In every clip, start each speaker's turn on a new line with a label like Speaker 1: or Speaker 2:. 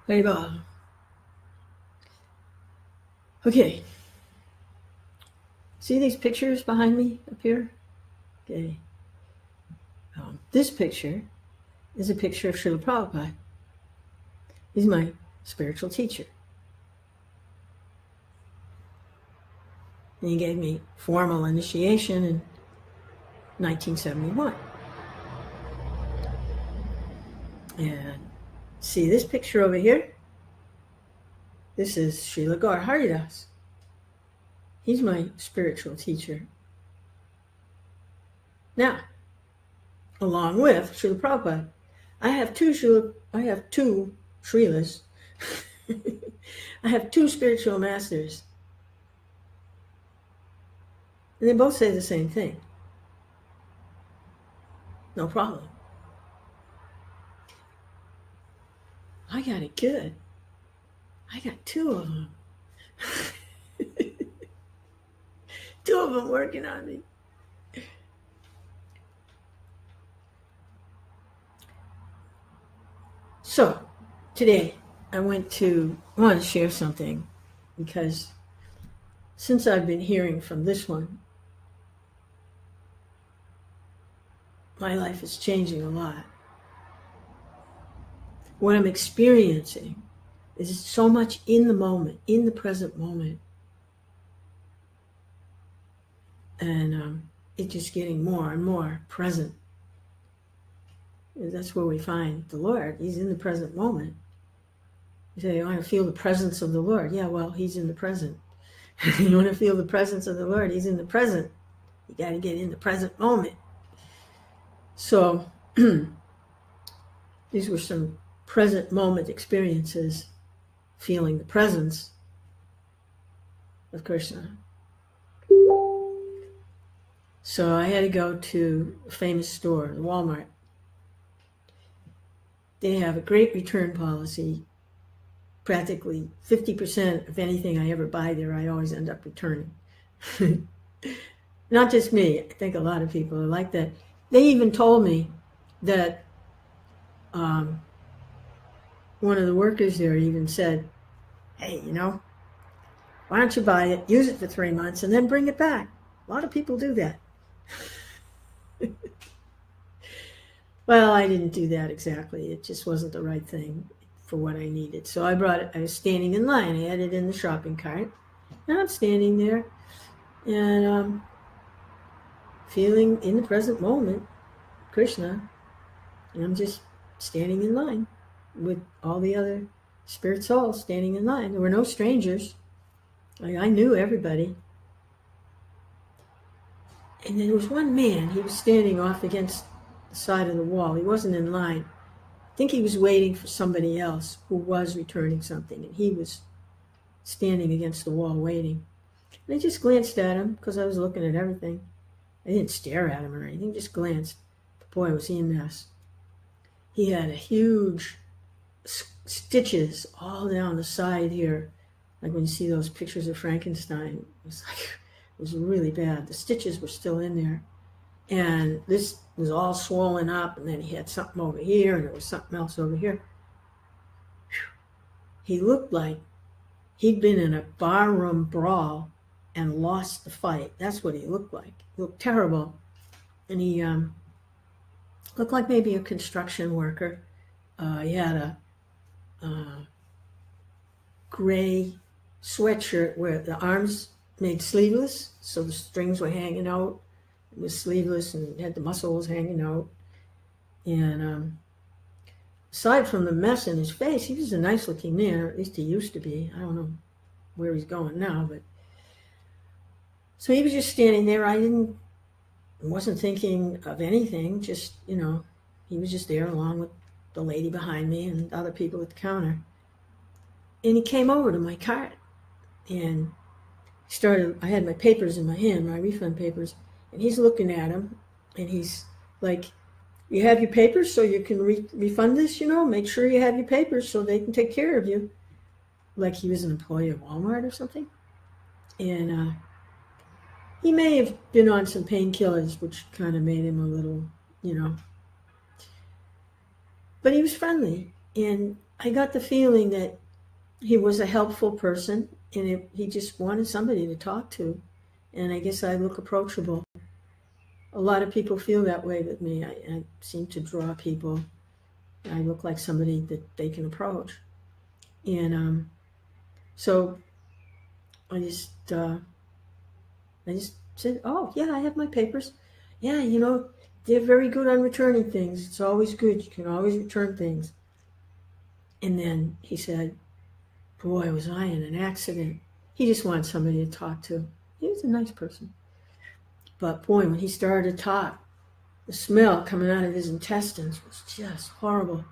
Speaker 1: Labor. Okay. See these pictures behind me up here? Okay. This picture is a picture of Srila Prabhupada. He's my spiritual teacher. And he gave me formal initiation in 1971. And see this picture over here? This is Srila Gaur Haridas. He's my spiritual teacher. Now, along with Srila Prabhupada, I have two Srilas. I have two spiritual masters. And they both say the same thing. No problem. I got it good. I got two of them. Two of them working on me. So, today I want to share something because since I've been hearing from this one, my life is changing a lot. What I'm experiencing is so much in the moment, in the present moment. And it's just getting more and more present. And that's where we find the Lord. He's in the present moment. You say, you want to feel the presence of the Lord. Yeah, well, he's in the present. You want to feel the presence of the Lord. He's in the present. You got to get in the present moment. So these were some present moment experiences, feeling the presence of Krishna. So I had to go to a famous store, Walmart. They have a great return policy. Practically 50% of anything I ever buy there, I always end up returning. Not just me. I think a lot of people are like that. They even told me that one of the workers there even said, hey, why don't you buy it, use it for 3 months, and then bring it back? A lot of people do that. Well, I didn't do that exactly. It just wasn't the right thing for what I needed. So I brought it. I was standing in line. I had it in the shopping cart. And I'm standing there and feeling in the present moment, Krishna. And I'm just standing in line with all the other spirit souls standing in line. There were no strangers. I knew everybody. And there was one man. He was standing off against the side of the wall. He wasn't in line. I think he was waiting for somebody else who was returning something, and he was standing against the wall waiting. And I just glanced at him because I was looking at everything. I didn't stare at him or anything, just glanced. But boy, was he a mess. He had a huge stitches all down the side here, like when you see those pictures of Frankenstein. It was really bad. The stitches were still in there. And this was all swollen up, and then he had something over here, and there was something else over here. He looked like he'd been in a barroom brawl and lost the fight. That's what he looked like. He looked terrible. And he looked like maybe a construction worker. He had a gray sweatshirt where the arms made sleeveless, so the strings were hanging out. It was sleeveless and had the muscles hanging out. And aside from the mess in his face, he was a nice-looking man, or at least he used to be. I don't know where he's going now, but so he was just standing there. I wasn't thinking of anything. Just he was just there along with the lady behind me and other people at the counter. And he came over to my cart and started. I had my papers in my hand, my refund papers. And he's looking at him, and he's like, you have your papers so you can refund this, make sure you have your papers so they can take care of you. Like he was an employee of Walmart or something. And he may have been on some painkillers, which kind of made him a little, But he was friendly. And I got the feeling that he was a helpful person, and he just wanted somebody to talk to. And I guess I look approachable. A lot of people feel that way with me. I seem to draw people. I look like somebody that they can approach. And so I just said, oh, yeah, I have my papers. Yeah, they're very good on returning things. It's always good. You can always return things. And then he said, boy, was I in an accident. He just wanted somebody to talk to. He was a nice person. But boy, when he started to talk, the smell coming out of his intestines was just horrible.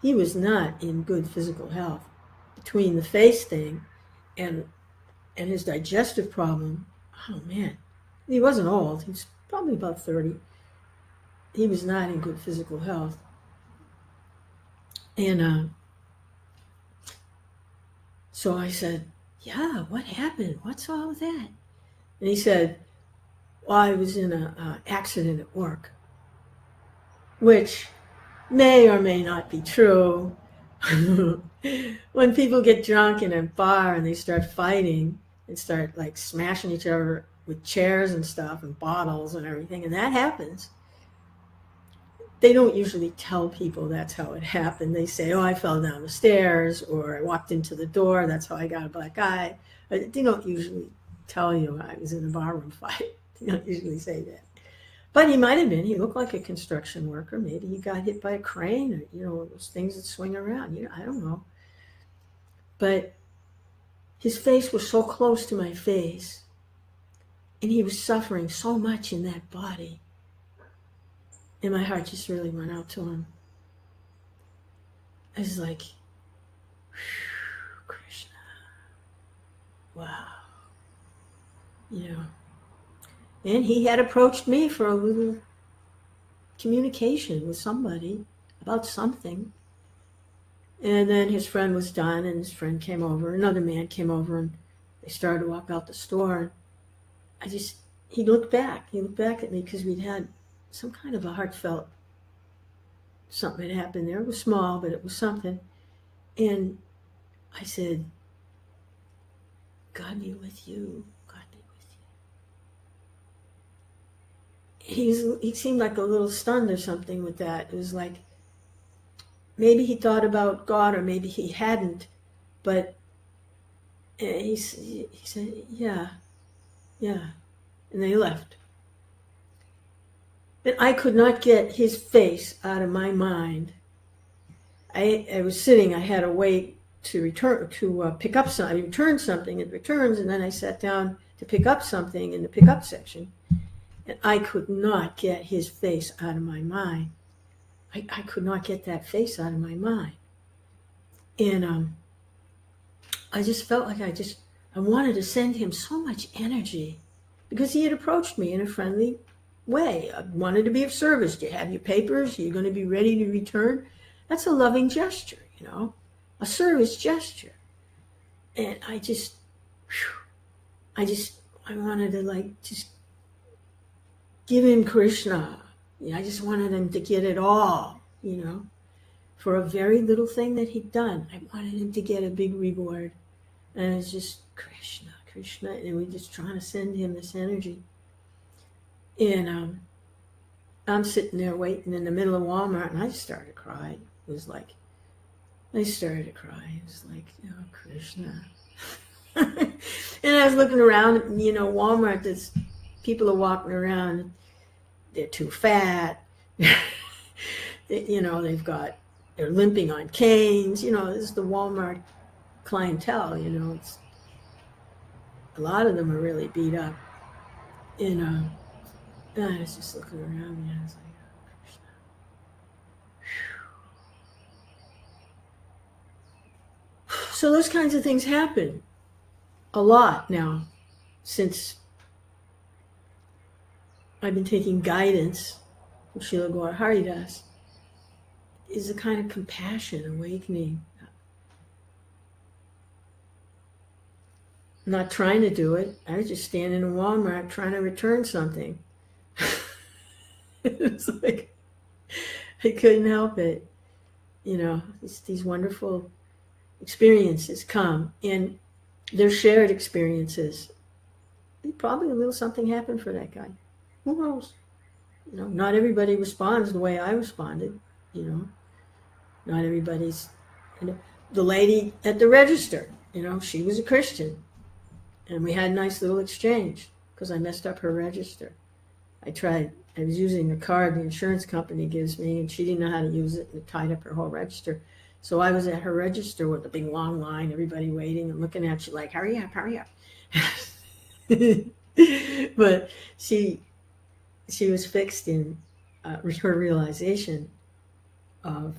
Speaker 1: He was not in good physical health. Between the face thing and his digestive problem, oh man, he wasn't old. He was probably about 30. He was not in good physical health. And so I said, yeah, what happened? What's all of that? And he said, well, I was in an accident at work, which may or may not be true. When people get drunk in a bar and they start fighting and start like smashing each other with chairs and stuff and bottles and everything, and that happens, they don't usually tell people that's how it happened. They say, oh, I fell down the stairs, or I walked into the door, that's how I got a black eye. But they don't usually tell you I was in a barroom fight. They don't usually say that. But he might have been. He looked like a construction worker. Maybe he got hit by a crane, or those things that swing around. I don't know. But his face was so close to my face, and he was suffering so much in that body. And my heart just really went out to him. I was like, Krishna, wow. And he had approached me for a little communication with somebody about something. And then his friend was done, and his friend came over. Another man came over, and they started to walk out the store. He looked back. He looked back at me because we'd had some kind of a heartfelt something had happened there. It was small, but it was something. And I said, God be with you. God be with you. He seemed like a little stunned or something with that. It was like, maybe he thought about God, or maybe he hadn't. But he said, yeah. And they left. And I could not get his face out of my mind. I was sitting, I had to wait to pick up something. I returned something at returns, and then I sat down to pick up something in the pickup section. And I could not get his face out of my mind. I could not get that face out of my mind. And I just felt like I wanted to send him so much energy, because he had approached me in a friendly way. I wanted to be of service. Do you have your papers? Are you going to be ready to return? That's a loving gesture, a service gesture. And I wanted to just give him Krishna. I just wanted him to get it all, for a very little thing that he'd done. I wanted him to get a big reward. And it's just Krishna, and we're just trying to send him this energy. And I'm sitting there waiting in the middle of Walmart, and I just started to cry. It was like, oh, Krishna. And I was looking around, Walmart, people are walking around, they're too fat. They're limping on canes. This is the Walmart clientele, it's a lot of them are really beat up. And I was just looking around me, I was like, oh, Krishna. So those kinds of things happen a lot now, since I've been taking guidance from Srila Gaura Haridas, is a kind of compassion awakening. I'm not trying to do it. I was just standing in Walmart trying to return something. It was like, I couldn't help it. you know, these wonderful experiences come, and they're shared experiences. Probably a little something happened for that guy. Who knows? You know, not everybody responds the way I responded. You know, not everybody's. You know, the lady at the register, you know, she was a Christian, and we had a nice little exchange because I messed up her register. I was using the card the insurance company gives me, and she didn't know how to use it, and it tied up her whole register. So I was at her register with a big long line, everybody waiting and looking at you like, hurry up, hurry up. But she was fixed in her realization of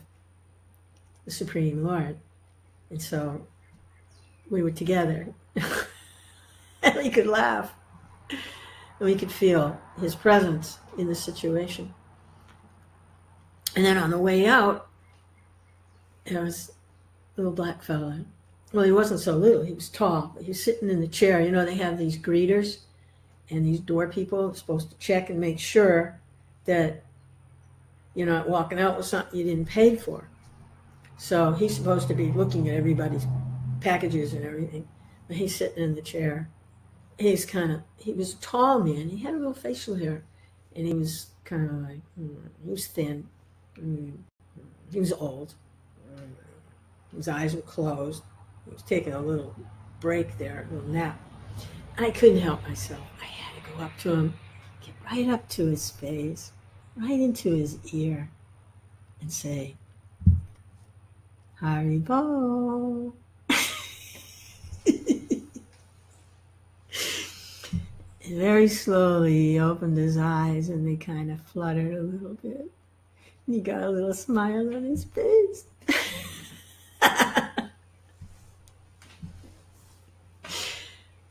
Speaker 1: the Supreme Lord. And so we were together. And we could laugh. And we could feel his presence in the situation. And then on the way out, there was a little black fella. Well, he wasn't so little. He was tall. But he was sitting in the chair. You know, they have these greeters and these door people are supposed to check and make sure that you're not walking out with something you didn't pay for. So he's supposed to be looking at everybody's packages and everything. And he's sitting in the chair. He was a tall man. He had a little facial hair. And he was kind of like, he was thin. He was old. His eyes were closed. He was taking a little break there, a little nap. I couldn't help myself. I had to go up to him, get right up to his face, right into his ear, and say, Haribo. And very slowly he opened his eyes and they kind of fluttered a little bit. And he got a little smile on his face.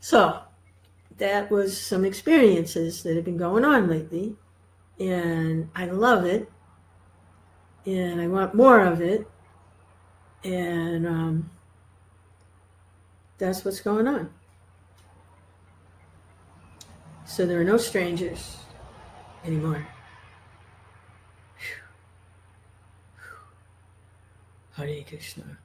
Speaker 1: So that was some experiences that have been going on lately. And I love it. And I want more of it. And that's what's going on. So there are no strangers anymore. Hare Krishna.